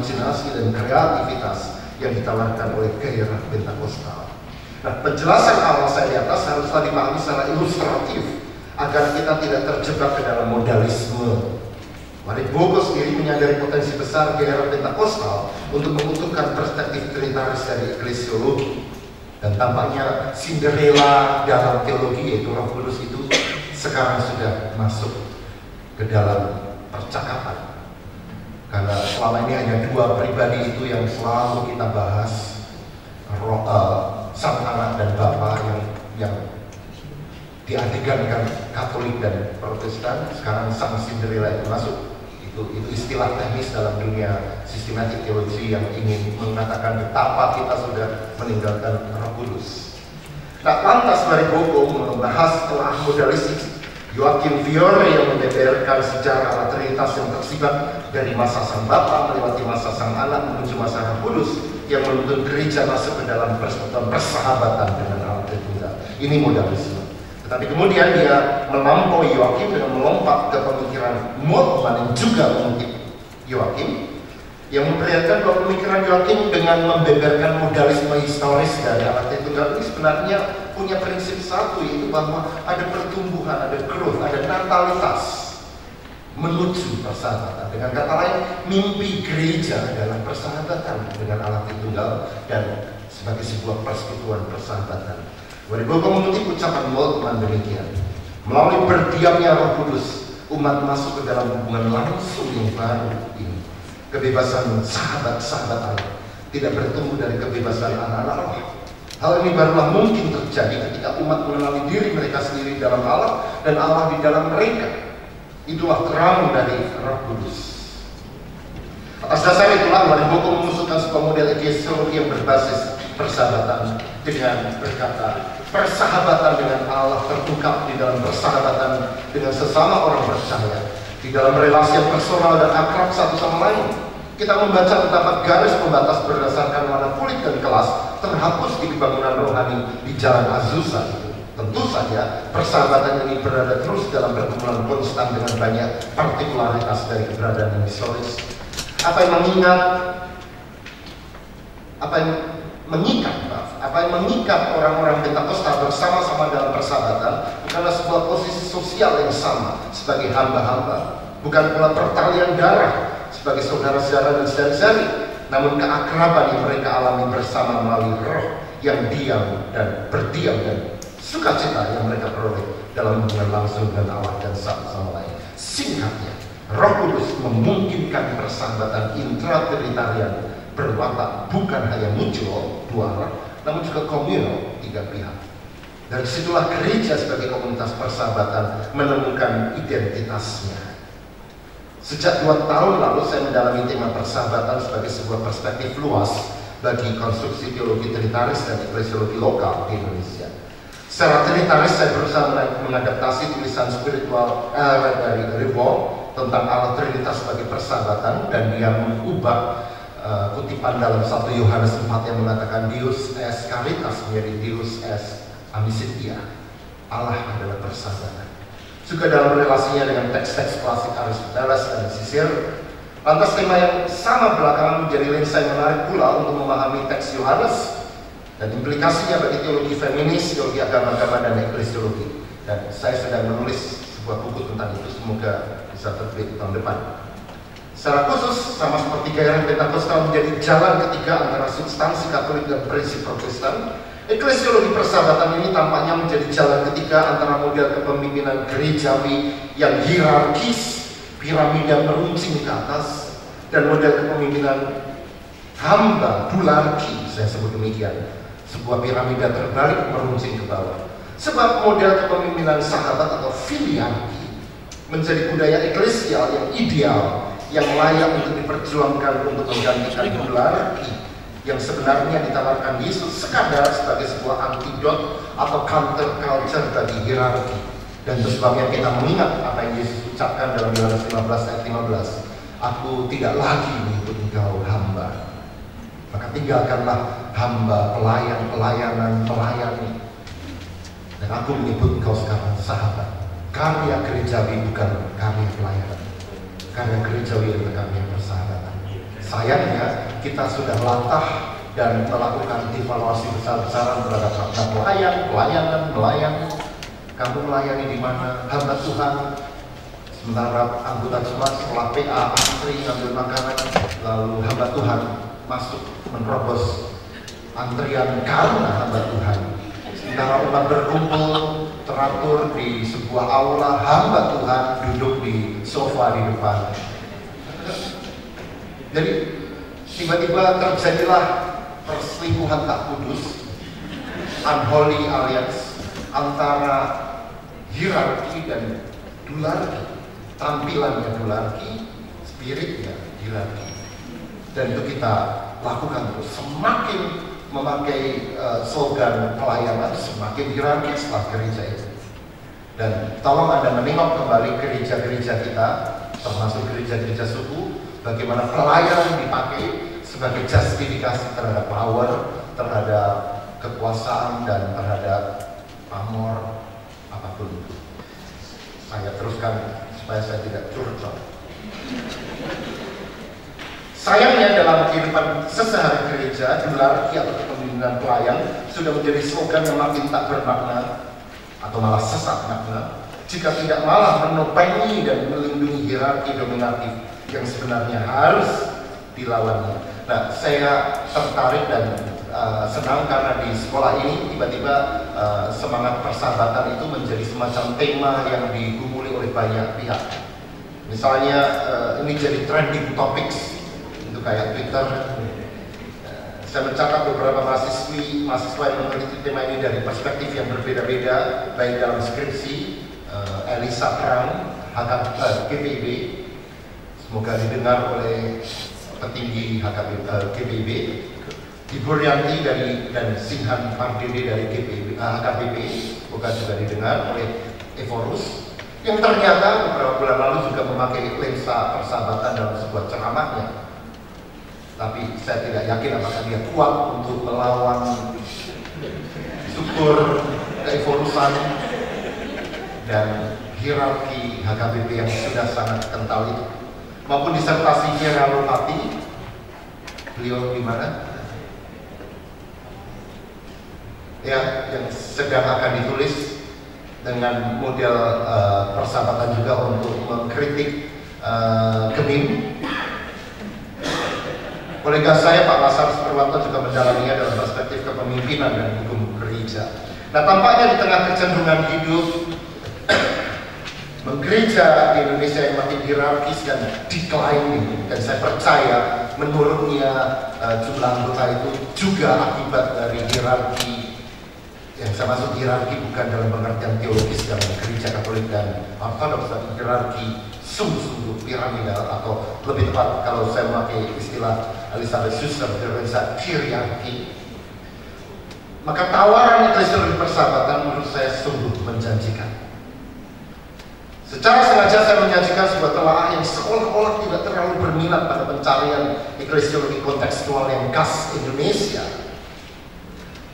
imajinasi dan kreativitas yang ditawarkan oleh gairah Pentakosta. Nah, penjelasan awal saya di atas haruslah dipahami secara ilustratif agar kita tidak terjebak ke dalam modalisme. Maribogo sendiri menyadari potensi besar gairah Pentakostal untuk membutuhkan perspektif trinitaris dari eklesiologi. Dan tampaknya Cinderella dalam teologi, yaitu Roh Kudus itu sekarang sudah masuk ke dalam percakapan. Karena selama ini hanya dua pribadi itu yang selalu kita bahas, Sang Anak dan Bapa yang diadegankan Katolik dan Protestan. Sekarang Sang Cinderella itu masuk. Itu istilah teknis dalam dunia sistematik teologi yang ingin mengatakan betapa kita sudah meninggalkan Roh Kudus. Nah, lantas Maribogo membahas telah modalistik Joachim Fiore yang membeberkan sejarah Allah Trinitas yang tersibat dari masa Sang Bapa melewati masa Sang Anak menuju masa Roh Kudus yang menuntun gereja masuk ke dalam persekutuan persahabatan dengan Allah Tritunggal. Ini modalisme. Tapi kemudian dia melampaui Joachim dengan melompat ke pemikiran Moltmann yang juga mengutip Joachim, yang memperlihatkan bahwa pemikiran Joachim dengan membeberkan modalisme historis dari Allah Tritunggal ini sebenarnya punya prinsip satu, yaitu bahwa ada pertumbuhan, ada growth, ada natalitas menuju persahabatan. Dengan kata lain, mimpi gereja adalah persahabatan dengan Allah Tritunggal dan sebagai sebuah persekutuan persahabatan. Maribogo mengutip ucapan Moltmann demikian: melalui berdiamnya Roh Kudus, umat masuk ke dalam hubungan langsung yang baru ini. Kebebasan sahabat-sahabat Allah tidak bertumbuh dari kebebasan anak-anak Allah. Hal ini barulah mungkin terjadi ketika umat mengenali diri mereka sendiri dalam Allah dan Allah di dalam mereka. Itulah terang dari Roh Kudus. Atas dasar itulah Maribogo mengusulkan sebuah model eklesiologi yang berbasis persahabatan dengan berkata, persahabatan dengan Allah terungkap di dalam persahabatan dengan sesama orang percaya, di dalam relasi yang personal dan akrab satu sama lain. Kita membaca betapa garis pembatas berdasarkan warna kulit dan kelas terhapus di kebangunan rohani di Jalan Azusa itu. Tentu saja persahabatan ini berada terus dalam pergumulan konstan dengan banyak partikularitas dari keberadaan yang historis. Apa yang mengikat orang-orang Pentakosta bersama-sama dalam persahabatan bukanlah sebuah posisi sosial yang sama sebagai hamba-hamba, bukan pula pertalian darah sebagai saudara-saudara dan saudari-saudari, namun keakraban yang mereka alami bersama melalui roh yang diam dan berdiam dan sukacita yang mereka peroleh dalam hubungan langsung dengan Allah dan satu sama lain. Singkatnya, Roh Kudus memungkinkan persahabatan intra-trinitarian berwatak bukan hanya muncul dua arah, namun juga komunal tiga pihak. Dari situlah gereja sebagai komunitas persahabatan menemukan identitasnya. Sejak 2 tahun lalu saya mendalami tema persahabatan sebagai sebuah perspektif luas bagi konstruksi teologi trinitaris dan eklesiologi lokal di Indonesia. Secara trinitaris saya berusaha mengadaptasi tulisan spiritual dari Revol tentang Allah Trinitas sebagai persahabatan, dan dia mengubah kutipan dalam 1 Yohanes 4 yang mengatakan Deus es caritas menjadi Deus es amicitia. Allah adalah persahabatan. Juga dalam relasinya dengan teks-teks klasik Aristoteles dan Sisir. Lantas tema yang sama belakangan menjadi lensa yang menarik pula untuk memahami teks Yohanes dan implikasinya bagi teologi feminis, teologi agama-agama, dan eklesiologi. Dan saya sedang menulis sebuah buku tentang itu, semoga bisa terbit tahun depan. Secara khusus, sama seperti gairah Pentakostal menjadi jalan ketiga antara substansi Katolik dan prinsip Protestan, eklesiologi persahabatan ini tampaknya menjadi jalan ketiga antara model kepemimpinan gerejawi yang hierarkis, piramida meruncing ke atas, dan model kepemimpinan hamba, bularki, saya sebut demikian, sebuah piramida terbalik meruncing ke bawah. Sebab model kepemimpinan sahabat atau filiarki menjadi budaya eklesial yang ideal, yang layak untuk diperjuangkan untuk menggantikan bularki yang sebenarnya ditawarkan Yesus sekadar sebagai sebuah antidot atau counter culture bagi hierarki. Dan sebabnya kita mengingat apa yang Yesus ucapkan dalam Yohanes 15 ayat 15, aku tidak lagi menyebut engkau hamba, maka tinggalkanlah hamba, pelayan, pelayanan, melayani, dan aku menyebut engkau sekarang sahabat. Karya gerejawi bukan karya pelayanan, karya gerejawi adalah karya persahabatan. sayangnya kita sudah latah dan melakukan evaluasi besar-besaran terhadap pelayan. Kamu melayani di mana? Hamba Tuhan. Sementara anggota jemaat setelah PA antri ngambil makanan, lalu hamba Tuhan masuk menerobos antrian karena hamba Tuhan. Sementara umat berkumpul teratur di sebuah aula, hamba Tuhan duduk di sofa di depan. Jadi tiba-tiba terjadilah perselingkuhan tak kudus, unholy alliance antara hierarki dan dularki. Tampilannya dularki, spiritnya hierarki. Dan itu kita lakukan terus. Semakin memakai slogan pelayanan, semakin hierarkis setelah gereja itu. Dan tolong Anda menengok kembali gereja-gereja kita, termasuk gereja-gereja suku, bagaimana pelayanan dipakai sebagai justifikasi terhadap power, terhadap kekuasaan, dan terhadap pamor apapun itu. Saya teruskan supaya saya tidak curcol. Sayangnya dalam kehidupan sesehari gereja, dularki atau kepemimpinan pelayan sudah menjadi slogan yang makin tak bermakna atau malah sesat makna jika tidak malah menopengi dan melindungi hierarki dominatif yang sebenarnya harus dilawannya. Nah, saya tertarik dan senang karena di sekolah ini tiba-tiba semangat persahabatan itu menjadi semacam tema yang digumuli oleh banyak pihak. Misalnya ini jadi trending topics untuk kayak Twitter. Saya mencatat beberapa mahasiswa yang meneliti tema ini dari perspektif yang berbeda-beda, baik dalam skripsi Elisa Prang, GPIB, semoga didengar oleh petinggi GPIB, Ibu Rianti dan Sinhan Pardede dari HKBP, semoga juga didengar oleh Evorus, yang ternyata beberapa bulan lalu juga memakai lensa persahabatan dalam sebuah ceramahnya. Tapi saya tidak yakin apakah dia kuat untuk melawan struktur keevolusan dan hierarki HKBP yang sudah sangat kental itu. Maupun disertasi Lopati, beliau di mana? Ya, yang sedang akan ditulis dengan model persahabatan juga untuk mengkritik Gemim. Kolega saya Pak Lasar Purwanto juga mendalaminya dalam perspektif kepemimpinan dan hukum gereja. Nah, tampaknya di tengah kecenderungan hidup gereja di Indonesia yang makin hierarkis dan declining, dan saya percaya menurunnya jumlah anggota itu juga akibat dari hierarki. Yang saya maksud hierarki bukan dalam pengertian teologis dalam gereja Katolik dan Ortodoks, tapi hierarki sungguh-sungguh piramidal, atau lebih tepat kalau saya memakai istilah Elizabeth Suster, hierarki. Maka tawaran eklesia persahabatan menurut saya sungguh menjanjikan. Secara sengaja saya menyajikan sebuah telaah yang seolah-olah tidak terlalu berminat pada pencarian eklesiologi kontekstual yang khas Indonesia.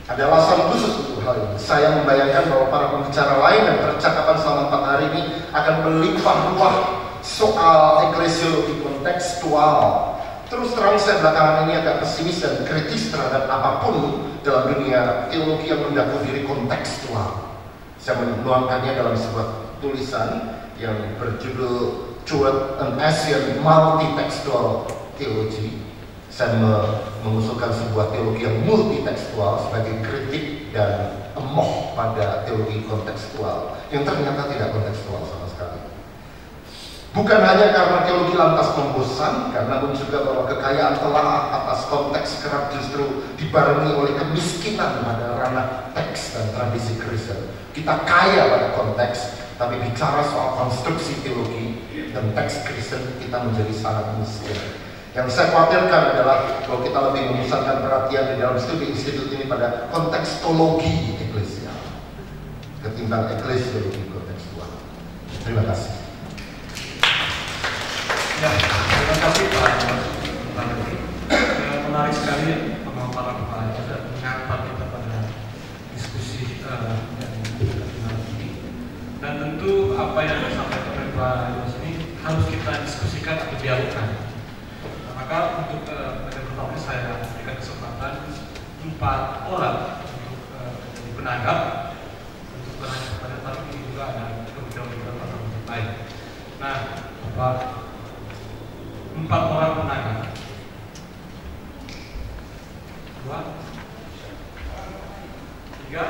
Ada alasan khusus untuk hal ini. Saya membayangkan bahwa para pembicara lain dan percakapan selama 4 hari ini akan melimpah ruah soal eklesiologi kontekstual. Terus terang saya belakangan ini agak pesimis dan kritis terhadap apapun dalam dunia teologi yang mengaku diri kontekstual. Saya menuangkannya dalam sebuah tulisan yang berjudul Toward an Asian Multi-Textual Theology. Saya mengusulkan sebuah teologi yang multitekstual sebagai kritik dan emoh pada teologi kontekstual yang ternyata tidak kontekstual sama sekali. Bukan hanya karena teologi lantas membosankan, namun juga bahwa kekayaan telaah atas konteks kerap justru dibarengi oleh kemiskinan pada ranah teks dan tradisi Kristen. Kita kaya pada konteks, tapi bicara soal konstruksi teologi dan teks Kristen kita menjadi sangat miskin. Yang saya khawatirkan adalah kalau kita lebih memusatkan perhatian di dalam studi institut ini pada kontekstologi eklesial ketimbang eklesiologi kontekstual. Terima kasih. Ya, terima kasih Pak Menteri. Menarik sekali pemaparan Pak dan mengangkat kita pada diskusi yang ini. Dan tentu apa yang disampaikan oleh Pak Yos ini harus kita diskusikan atau dialogkan. Maka untuk pada pertama saya berikan kesempatan 4 orang untuk menjadi penanggap untuk bertanya kepada, tapi ini juga ada beberapa tamu lain. Nah, Bapak, 4 orang penanggap. 2, 3,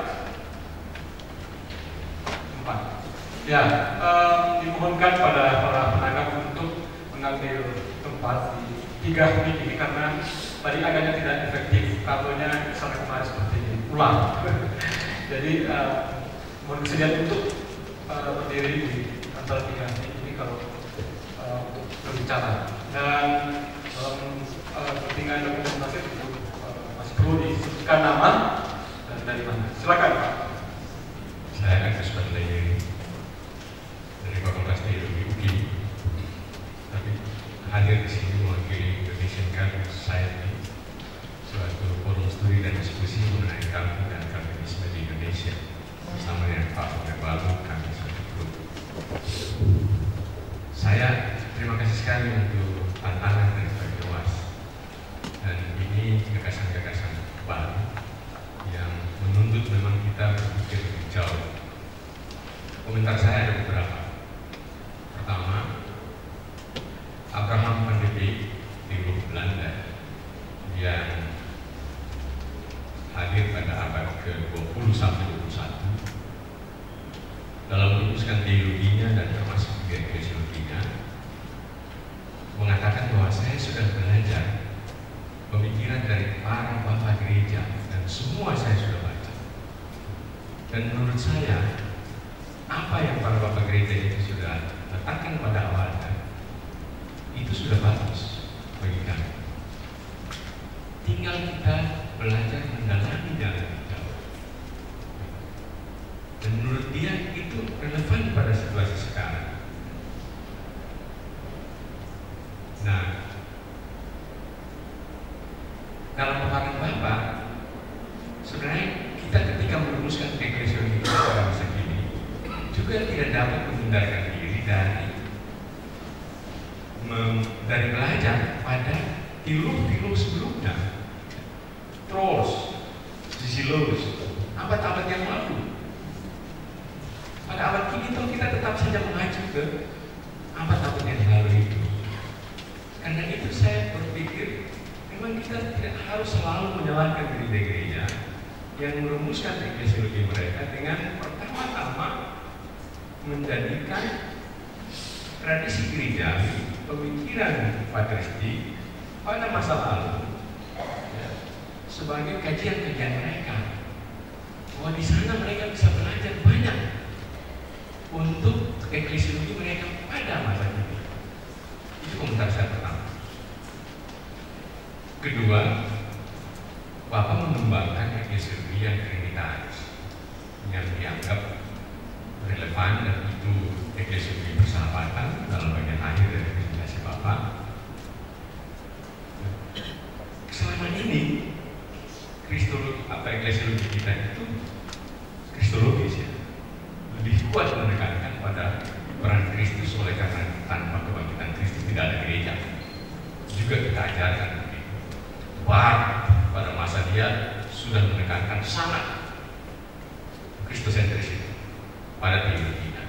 4. Ya, dimohonkan pada para penanggap untuk mengambil tempat di 3 mic ini karena tadi agaknya tidak efektif, kabelnya sampai kemarin seperti ini, ulang. Jadi mohon kesediaan untuk berdiri di antara 3 mic ini kalau untuk berbicara. Dan dalam kepentingan dokumentasi itu masih perlu disebutkan nama dan dari mana. Silakan Pak. Saya Agus Bandayeri dari Fakultas Teologi UGI, tapi hadir di sini mewakili Indonesian Catholic Society, suatu forum studi dan diskusi mengenai Calvin dan Calvinisme di Indonesia bersama dengan Pak Balu, kami suatu grup. Saya terima kasih sekali untuk tantangan dari Pak Dewas, dan ini gagasan-gagasan baru yang menuntut memang kita berpikir lebih jauh. Komentar saya ada beberapa. Pertama, Abraham van de Beek, teolog Belanda yang hadir pada abad ke-20 sampai 21 dalam merumuskan teologinya dan termasuk juga eklesiologinya, mengatakan bahwa saya sudah belajar pemikiran dari para bapak gereja dan semua saya sudah baca. Dan menurut saya, apa yang para bapak gereja itu sudah letakkan pada awalnya itu sudah bagus bagi kami. Tinggal kita belajar mendalaminya lebih jauh. Dan menurut dia itu relevan pada situasi sekarang. Nah, dalam paparan Bapak, sebenarnya kita ketika merumuskan eklesiologi pada masa kini juga tidak dapat menghindarkan diri dari belajar pada teolog-teolog sebelumnya, Trolls, Zisilos, abad-abad yang lalu. Pada abad kini kita tetap saja mengacu ke abad-abad yang lalu itu. Karena itu saya berpikir memang kita tidak harus selalu menyalahkan gereja-gereja yang merumuskan eklesiologi mereka dengan pertama-tama menjadikan tradisi gereja, pemikiran patristik pada masa lalu ya, sebagai kajian-kajian mereka. Bahwa di sana mereka bisa belajar banyak untuk eklesiologi mereka pada masa ini. Itu komentar saya pertama. Kedua, Bapak mengembangkan eklesiologi yang trinitaris yang dianggap relevan, dan itu eklesiologi persahabatan dalam bagian akhir dari presentasi Bapak. Selama ini kristologi eklesiologi kita itu kristologis ya, lebih kuat menekankan pada peran Kristus, oleh karena tanpa kebangkitan Kristus tidak ada gereja. Juga kita ajarkan pada masa dia sudah menekankan sangat Kristosentris itu pada teologinya.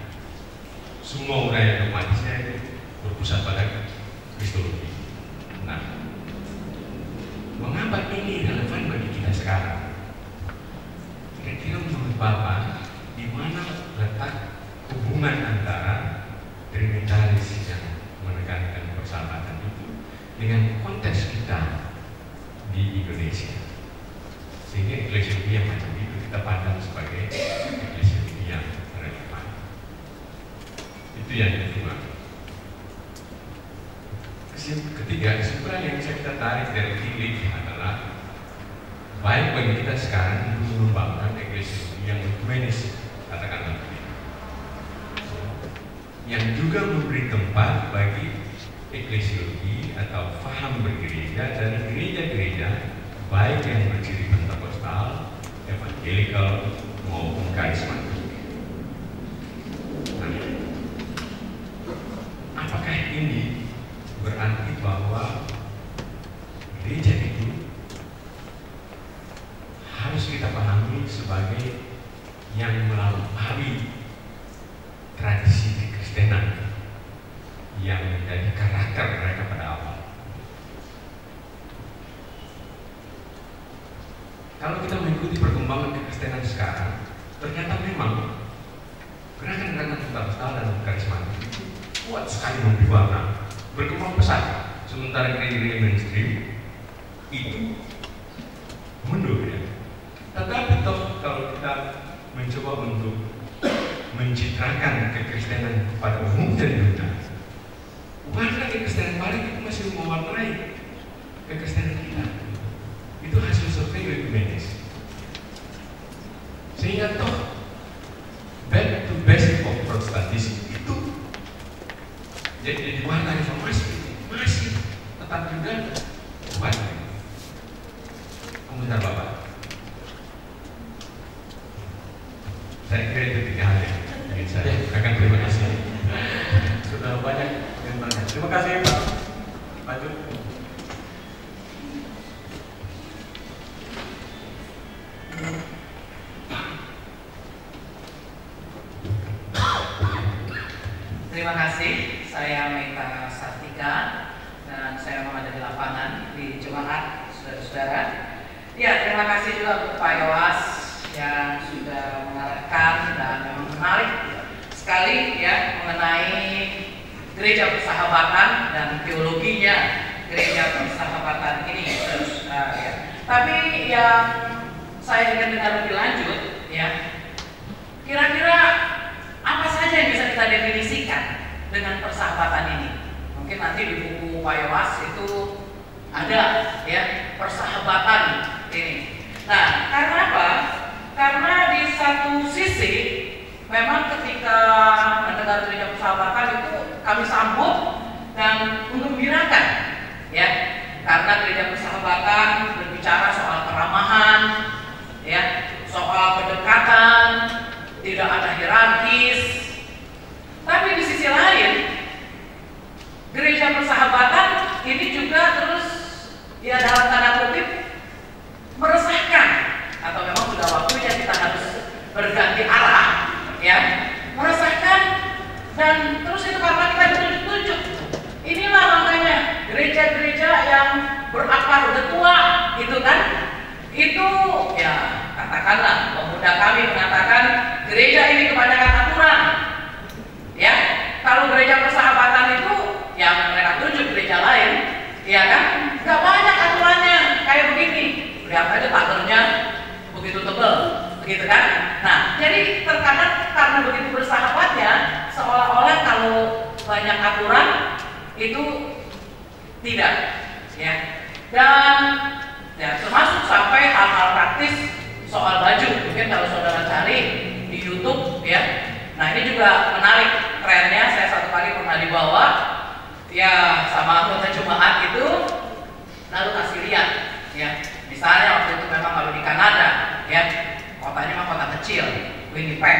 Semua uraian dogmatisnya itu berpusat pada kristologi. Nah, mengapa ini relevan bagi kita sekarang? Kira-kira menurut Bapak, di mana letak hubungan antara trinitaris yang menekankan persahabatan itu dengan konteks kita di Indonesia, sehingga eklesiologi yang macam itu kita pandang sebagai eklesiologi yang relevan. Itu yang kedua. Ketiga, kesimpulan yang bisa kita tarik dari ini adalah baik bagi kita sekarang untuk mengembangkan eklesiologi yang ekumenis, katakanlah begitu, yang juga memberi tempat bagi eklesiologi atau faham bergereja dari gereja-gereja baik yang berciri Pentekostal, evangelikal maupun karismatik. Nah, apakah ini berarti bahwa sebagai yang melampaui tradisi kekristenan yang menjadi karakter mereka pada awal. Kalau kita mengikuti perkembangan kekristenan sekarang, ternyata memang gerakan-gerakan fundamental dan karismatik itu kuat sekali memberi berkembang pesat. Sementara gereja mainstream itu mundur ya. Tetapi toh kalau kita mencoba untuk mencitrakan kekristenan pada umum dan dunia, warna kekristenan Bali itu masih mewarnai kekristenan kita. Itu hasil survei ekumenis. Sehingga toh back to basic of Protestantism itu jadi warna reformasi masih tetap juga kuat. Komentar Bapak. Saya kira itu 3 hal yang ingin saya katakan. Terima kasih. Sudah banyak komentarnya. Terima kasih Pak. Lanjut. Terima kasih. Saya Meta Sartika dan saya mengajar di lapangan di Jemaat, saudara-saudara. Ya, terima kasih juga untuk Pak Yowas yang sudah mengarahkan dan memang menarik sekali ya mengenai gereja persahabatan dan teologinya gereja persahabatan ini, saudara ya. Tapi yang saya ingin dengar lebih lanjut ya, kira-kira apa saja yang bisa kita definisikan dengan persahabatan ini? Mungkin nanti di buku Pak Yowas itu ada ya persahabatan ini. Nah, karena apa? Karena di satu sisi memang ketika mendengar gereja persahabatan itu kami sambut dan menggembirakan ya, karena gereja persahabatan berbicara soal keramahan ya, soal kedekatan, tidak ada hierarkis. Tapi di sisi lain, gereja persahabatan ini juga terus ya dalam tanda kutip meresahkan, atau memang sudah waktunya kita harus berganti arah ya, meresahkan. Dan terus itu karena kita ditunjuk-tunjuk. Inilah makanya gereja-gereja yang berakar udah tua gitu kan, itu ya katakanlah pemuda kami mengatakan gereja ini kebanyakan aturan ya. Kalau gereja persahabatan itu yang mereka tunjuk gereja lain ya kan, nggak banyak aturannya kayak begini, lihat aja pagernya begitu tebal begitu kan. Nah, jadi terkadang karena begitu bersahabatnya seolah-olah kalau banyak aturan itu tidak ya. Dan ya termasuk sampai hal-hal praktis soal baju, mungkin kalau saudara cari di YouTube ya. Nah, ini juga menarik trennya. Saya satu kali pernah dibawa ya sama anggota jemaat itu, lalu kasih lihat ya. Misalnya waktu itu memang kalau di Kanada ya, kotanya mah kota kecil, Winnipeg.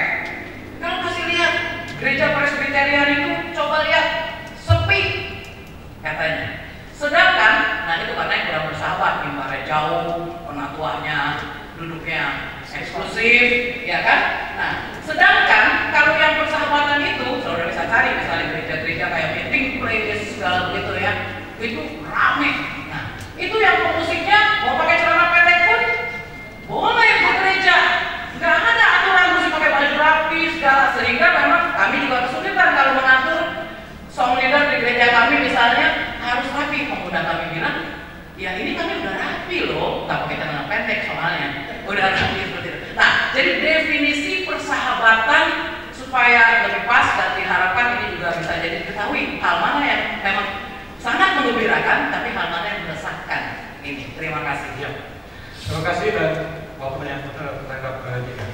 Kalau kasih lihat gereja Presbyterian itu, coba lihat sepi katanya. Sedangkan, nah itu karena yang kurang bersahabat, mimbarnya jauh, penatuannya duduknya eksklusif, ya kan? Nah, sedangkan kalau yang persahabatan itu, saudara bisa cari misalnya gereja-gereja kayak meeting place segala begitu ya, itu rame. Nah, itu yang pemusiknya mau pakai celana pendek pun boleh ke gereja, nggak ada aturan mesti pakai baju rapi segala, sehingga memang kami juga kesulitan kalau mengatur song leader di gereja kami misalnya harus rapi. Pemuda kami bilang, ya ini kami udah rapi loh, nggak pakai celana pendek soalnya, udah rapi seperti itu. Nah, jadi definisi persahabatan supaya lebih pas dan diharapkan ini juga bisa jadi diketahui hal mana yang memang sangat menggembirakan, tapi hal mana yang meresahkan. Ini, terima kasih. Ya. Terima kasih dan waktunya terhadap kita.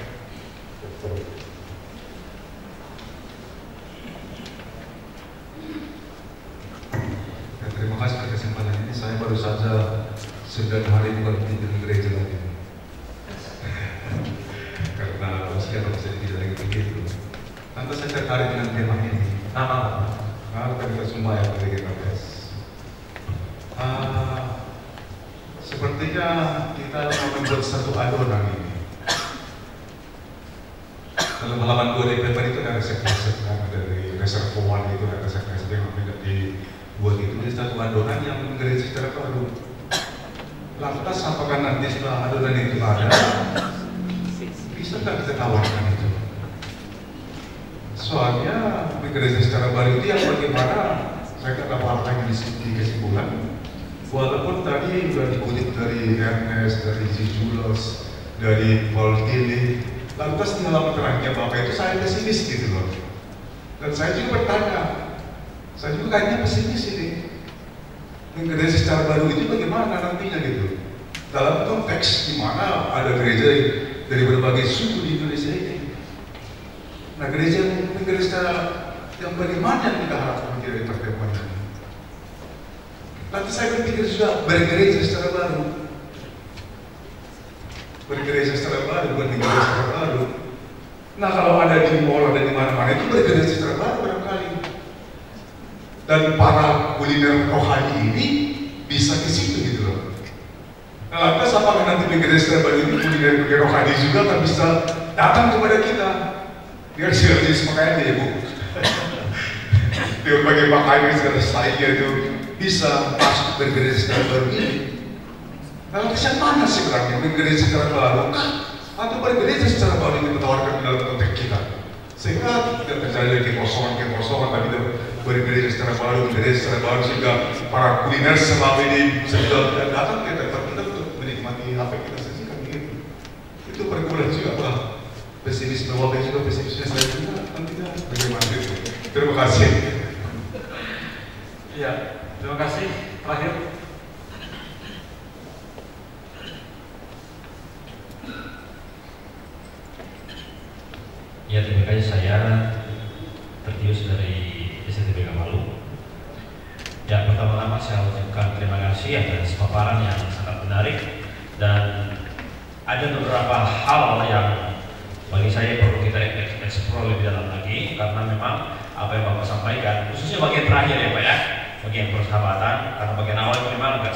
Terima kasih atas kesempatan ini. Saya baru saja 9 hari berhenti di gereja lagi. Karena usia saya tidak lagi begitu. Tanpa saya tertarik dengan tema ini. Nama Kalau kita semua yang bagi KPS. Sepertinya kita membuat satu adonan ini. Kalau halaman 2 DPR itu ada resep-resep kan, dari reservoir itu ada resep-resep yang tidak dibuat itu di satu adonan yang menggereja secara baru. Lantas apakah nanti setelah adonan itu ada, bisa nggak kita tawarkan itu? Soalnya menggereja secara baru itu yang bagaimana saya kata partainya di kesimpulan. Walaupun tadi sudah dikutip dari Ernest, dari Jules, dari Paul Tillich, lantas di halaman terakhir Bapak itu saya pesimis gitu loh. Dan saya juga bertanya, saya juga kayaknya pesimis ini. Menggereja secara baru itu bagaimana nantinya gitu? Dalam konteks di mana ada gereja dari berbagai suku di Indonesia ini. Nah, gereja secara yang bagaimana yang kita harapkan menjadi pertemuan ini? Nanti saya berpikir juga bergereja secara baru. Bergereja secara baru, bergereja secara baru. Nah, kalau ada di mall, ada di mana-mana itu bergereja secara baru barangkali. Dan para kuliner rohani ini bisa ke situ gitu loh. Nah, lantas apakah nanti bergereja secara baru ini kuliner rohani juga akan bisa datang kepada kita? Biar jenis pakaian ya Bu. Dia pakai pakaian secara saya itu bisa masuk bergereja secara baru ini. Lalu kesan mana sih berarti bergereja secara baru kah? Atau bergereja secara baru yang kita tawarkan di dalam konteks kita? Sehingga tidak terjadi kekosongan tapi bergereja secara baru, bergereja secara baru sehingga para kuliner selama ini sudah datang ke tempat kita untuk menikmati apa yang kita sajikan begitu. Itu pergumulan juga Pak. Pesimisme Bapak juga, pesimisme saya juga, nantinya bagaimana itu. Terima kasih. Iya, terima kasih. Terakhir. Ya, terima kasih. Saya Tertius dari STB Gamalu. Ya, pertama-tama saya ucapkan terima kasih atas paparan yang sangat menarik, dan ada beberapa hal yang bagi saya perlu kita eksplor lebih dalam lagi, karena memang apa yang Bapak sampaikan, khususnya bagian terakhir ya Pak ya, bagian persahabatan, karena bagian awal itu memang agak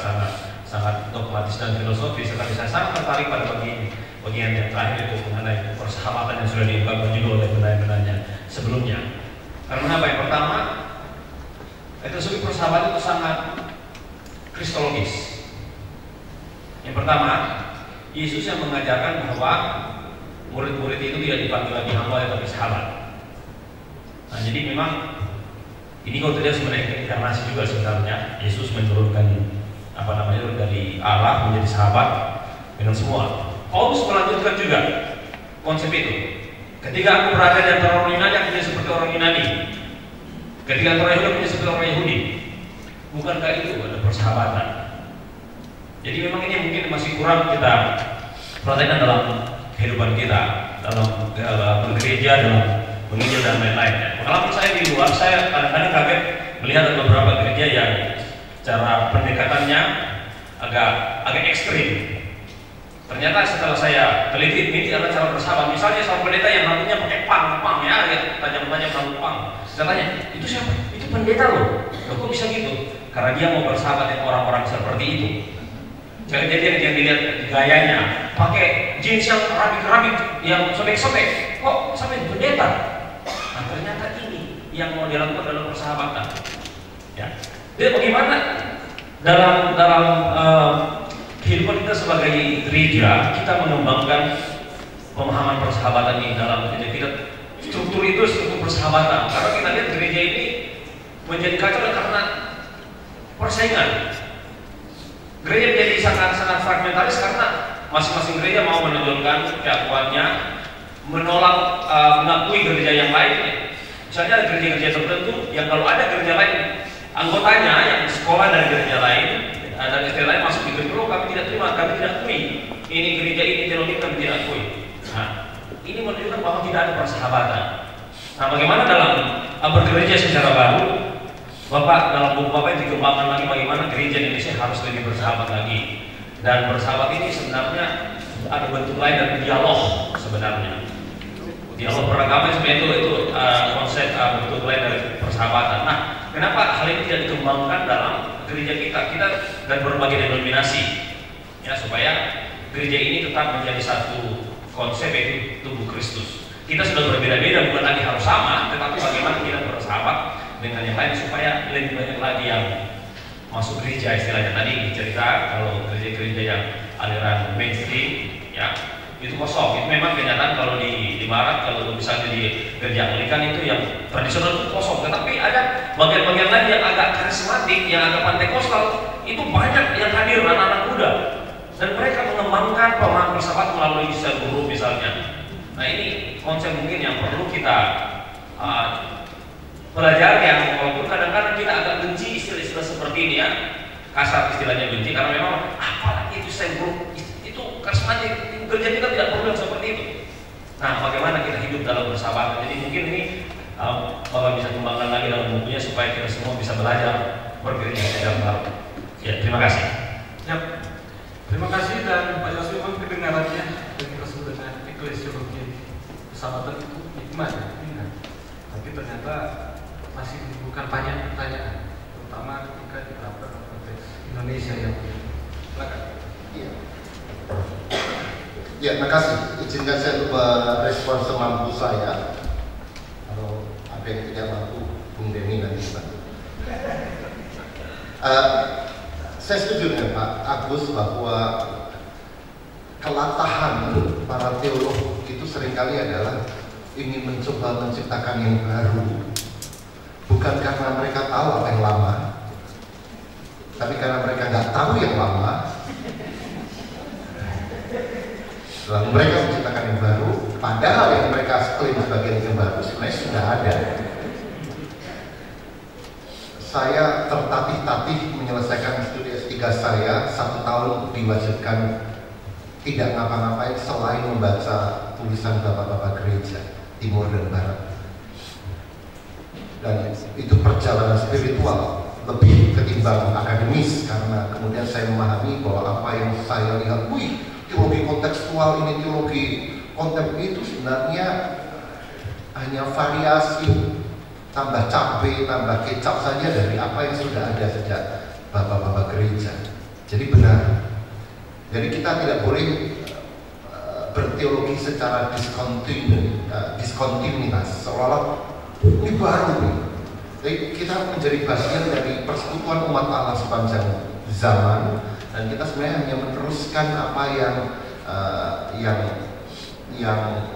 sangat dogmatis dan filosofis, tetapi saya sangat tertarik pada bagian yang terakhir itu mengenai persahabatan yang sudah diungkapkan juga oleh penanya-penanya sebelumnya. Karena apa? Yang pertama, filosofi persahabatan itu sangat kristologis. Yang pertama, Yesus yang mengajarkan bahwa murid-murid itu tidak dipanggil lagi hamba tetapi sahabat. Nah, jadi memang ini kalau tidak sebenarnya inkarnasi juga sebenarnya. Yesus menurunkan dari Allah menjadi sahabat dengan semua. Paulus melanjutkan juga konsep itu. Ketika aku berada di antara orang Yunani, aku menjadi seperti orang Yunani. Ketika antara Yahudi, aku menjadi seperti orang Yahudi. Bukankah itu ada persahabatan? Jadi memang ini mungkin masih kurang kita perhatikan dalam kehidupan kita, dalam bergereja, dalam menginjil dan lain-lain. Pengalaman saya di luar, saya kadang-kadang kaget melihat ada beberapa gereja yang cara pendekatannya agak ekstrim. Ternyata setelah saya teliti, ini adalah cara bersahabat. Misalnya seorang pendeta yang rambutnya pakai pang ya, tajam-tajam rambut pang. Saya tanya, itu siapa? Itu pendeta loh. Kok bisa gitu? Karena dia mau bersahabat dengan orang-orang seperti itu. Jadi yang dilihat gayanya, pakai jeans yang rabik-rabik, yang sobek-sobek. Kok sampai pendeta? Nah, ternyata ini yang mau dilakukan dalam persahabatan. Ya. Jadi bagaimana dalam kehidupan kita sebagai gereja, kita mengembangkan pemahaman persahabatan ini dalam gereja kita. Struktur itu struktur persahabatan. Karena kita lihat gereja ini menjadi kacau karena persaingan. Gereja menjadi sangat fragmentaris karena masing-masing gereja mau menonjolkan keakuannya, menolak mengakui gereja yang lain. Misalnya ada gereja-gereja tertentu yang kalau ada gereja lain anggotanya yang sekolah dari gereja lain, ada gereja lain masuk di gereja, kami tidak terima, kami tidak akui. Ini gereja ini teologi kami tidak akui. Nah, ini menunjukkan bahwa tidak ada persahabatan. Nah, bagaimana dalam bergereja secara baru? Bapak dalam buku Bapak yang dikembangkan lagi bagaimana gereja Indonesia harus lebih bersahabat lagi. Dan bersahabat ini sebenarnya ada bentuk lain dari dialog sebenarnya. Dialog beragama sebenarnya itu konsep bentuk lain dari persahabatan. Nah, kenapa hal ini tidak dikembangkan dalam gereja kita dan berbagai denominasi? Ya, supaya gereja ini tetap menjadi satu konsep, yaitu tubuh Kristus. kita sudah berbeda-beda, bukan lagi harus sama, tetapi bagaimana kita bersahabat dengan yang lain supaya lebih banyak lagi yang masuk gereja. Istilahnya tadi cerita kalau gereja-gereja yang aliran mainstream ya itu kosong. Itu memang kenyataan kalau di barat, kalau misalnya di gereja Anglikan itu yang tradisional itu kosong, tetapi ada bagian-bagian lain yang agak karismatik, yang agak Pentekostal, itu banyak yang hadir anak-anak muda dan mereka mengembangkan pemahaman filsafat melalui sel guru misalnya. Nah ini konsep mungkin yang perlu kita pelajari, yang walaupun kadang-kadang kita agak benci istilah-istilah seperti ini ya, kasar istilahnya benci, karena memang apalagi itu sel guru itu karismatik, kerja kita tidak perlu yang seperti itu. Nah bagaimana kita hidup dalam bersahabat. Jadi mungkin ini Bapak bisa kembangkan lagi dalam bukunya supaya kita semua bisa belajar bergereja secara baru. Ya, terima kasih. Ya, terima kasih. Dan Pak Yos memang kedengarannya dan kita sebut dengan eklesiologi persahabatan itu hikmah ya, tapi ternyata masih menimbulkan banyak pertanyaan, terutama ketika diterapkan dalam konteks Indonesia yang silakan. Iya. Ya, makasih. Izinkan saya untuk merespon semampu saya. Kalau ada yang tidak mampu, Bung Denny nanti bantu. Saya setuju dengan Pak Agus bahwa kelatahan para teolog itu seringkali adalah ingin mencoba menciptakan yang baru, bukan karena mereka tahu apa yang lama, tapi karena mereka nggak tahu yang lama, lalu mereka menciptakan yang baru, padahal yang mereka klaim sebagai yang baru sebenarnya sudah ada. Saya tertatih-tatih menyelesaikan studi S3 saya, 1 tahun diwajibkan tidak ngapa-ngapain selain membaca tulisan bapak-bapak gereja Timur dan Barat. Dan itu perjalanan spiritual lebih ketimbang akademis, karena kemudian saya memahami bahwa apa yang saya lihat, teologi kontekstual ini, teologi konteks itu sebenarnya hanya variasi, tambah cabai, tambah kecap saja dari apa yang sudah ada sejak bapak-bapak gereja. Jadi benar. Jadi kita tidak boleh berteologi secara diskontinuitas, seolah-olah ini baru nih. Jadi kita menjadi bagian dari persekutuan umat Allah sepanjang zaman, dan kita sebenarnya hanya meneruskan apa yang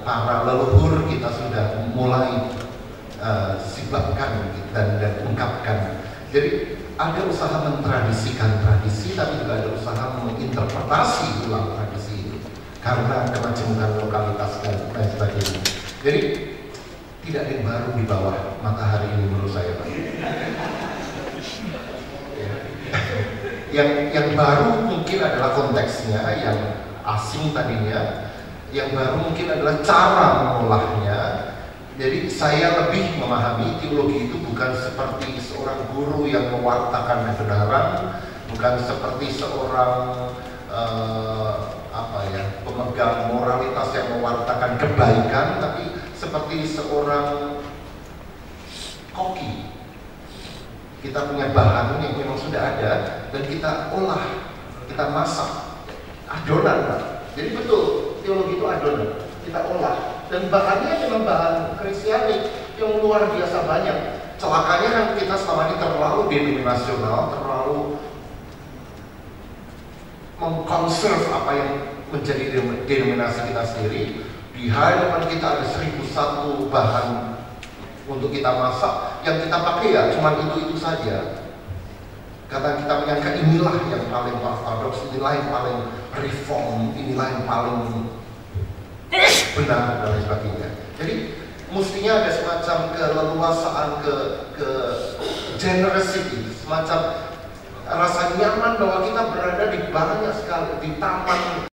para leluhur kita sudah mulai sibakkan dan ungkapkan. Jadi ada usaha mentradisikan tradisi, tapi juga ada usaha menginterpretasi ulang tradisi itu karena kemajemukan lokalitas dan lain sebagainya. Jadi tidak ada yang baru di bawah matahari ini menurut saya, Pak. Yang baru mungkin adalah konteksnya, yang asing tadinya. Yang baru mungkin adalah cara mengolahnya. Jadi saya lebih memahami teologi itu bukan seperti seorang guru yang mewartakan kebenaran, bukan seperti seorang pemegang moralitas yang mewartakan kebaikan, tapi seperti seorang koki. Kita punya bahan yang memang sudah ada dan kita olah, kita masak, adonan, Pak. Jadi betul, teologi itu adonan, kita olah. Dan bahannya memang bahan Kristiani yang luar biasa banyak. Celakanya kan kita selama ini terlalu denominasional, terlalu mengkonserv apa yang menjadi denominasi kita sendiri. Di hadapan kita ada 1001 bahan untuk kita masak, yang kita pakai ya cuma itu saja. Karena kita menyangka inilah yang paling ortodoks, inilah yang paling reform, inilah yang paling benar dan lain sebagainya. Jadi mestinya ada semacam keleluasaan, ke generosity, semacam rasa nyaman bahwa kita berada di banyak sekali di taman